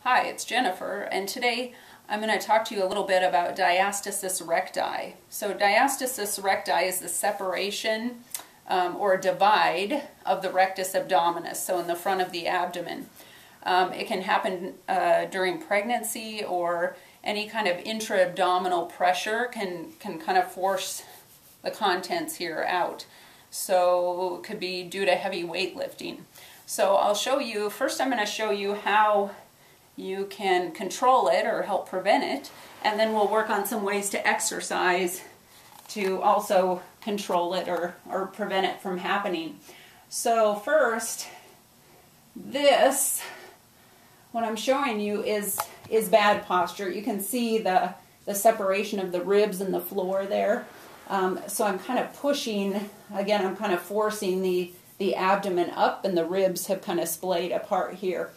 Hi, it's Jennifer, and today I'm going to talk to you a little bit about diastasis recti. So diastasis recti is the separation or divide of the rectus abdominis, so in the front of the abdomen. It can happen during pregnancy, or any kind of intra-abdominal pressure can kind of force the contents here out. So it could be due to heavy weightlifting. So I'll show you, first I'm going to show you how you can control it or help prevent it, and then we'll work on some ways to exercise to also control it or prevent it from happening. So first, what I'm showing you is bad posture. You can see the separation of the ribs and the floor there. So I'm kind of pushing, again, I'm kind of forcing the abdomen up, and the ribs have kind of splayed apart here.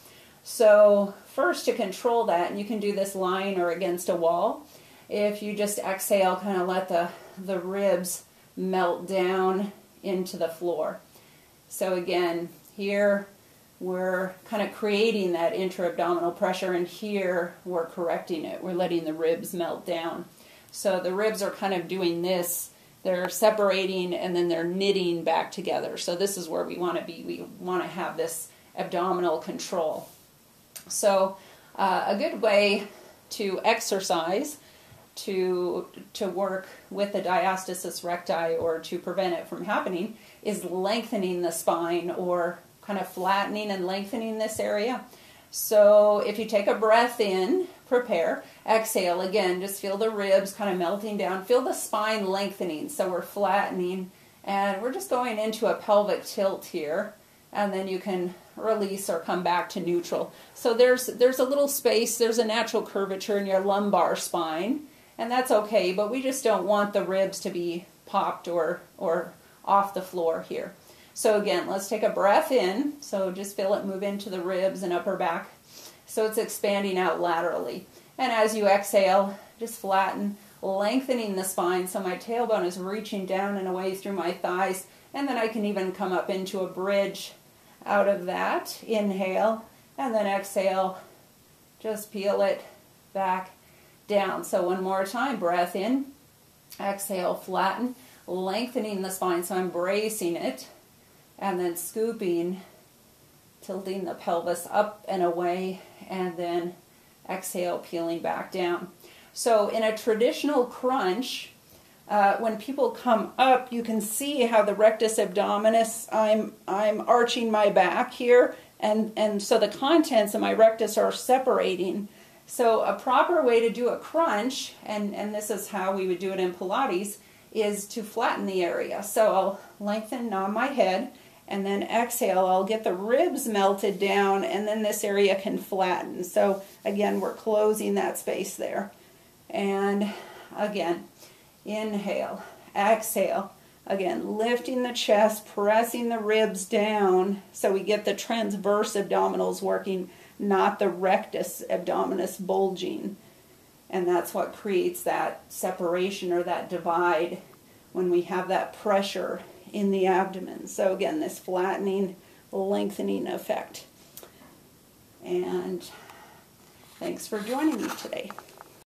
So first, to control that, and you can do this lying or against a wall, if you just exhale, kind of let the ribs melt down into the floor. So again, here we're kind of creating that intra-abdominal pressure, and here we're correcting it. We're letting the ribs melt down. So the ribs are kind of doing this. They're separating and then they're knitting back together. So this is where we want to be. We want to have this abdominal control. So a good way to exercise to work with the diastasis recti or to prevent it from happening is lengthening the spine, or kind of flattening and lengthening this area. So if you take a breath in, prepare, exhale, again, just feel the ribs kind of melting down, feel the spine lengthening. So we're flattening, and we're just going into a pelvic tilt here, and then you can release or come back to neutral. So there's a little space, there's a natural curvature in your lumbar spine, and that's okay, but we just don't want the ribs to be popped or off the floor here. So again, let's take a breath in, so just feel it move into the ribs and upper back. So it's expanding out laterally. And as you exhale, just flatten, lengthening the spine, so my tailbone is reaching down and away through my thighs, and then I can even come up into a bridge out of that. Inhale, and then exhale, just peel it back down. So one more time, breath in, exhale, flatten, lengthening the spine, so I'm bracing it, and then scooping, tilting the pelvis up and away, and then exhale, peeling back down. So in a traditional crunch, when people come up, you can see how the rectus abdominis, I'm arching my back here, and so the contents of my rectus are separating. So a proper way to do a crunch, and this is how we would do it in Pilates, is to flatten the area. So I'll lengthen on my head, and then exhale, I'll get the ribs melted down, and then this area can flatten. So again, we're closing that space there. And again, inhale, exhale, again, lifting the chest, pressing the ribs down, so we get the transverse abdominals working, not the rectus abdominis bulging. And that's what creates that separation or that divide when we have that pressure in the abdomen. So again, this flattening, lengthening effect. And thanks for joining me today.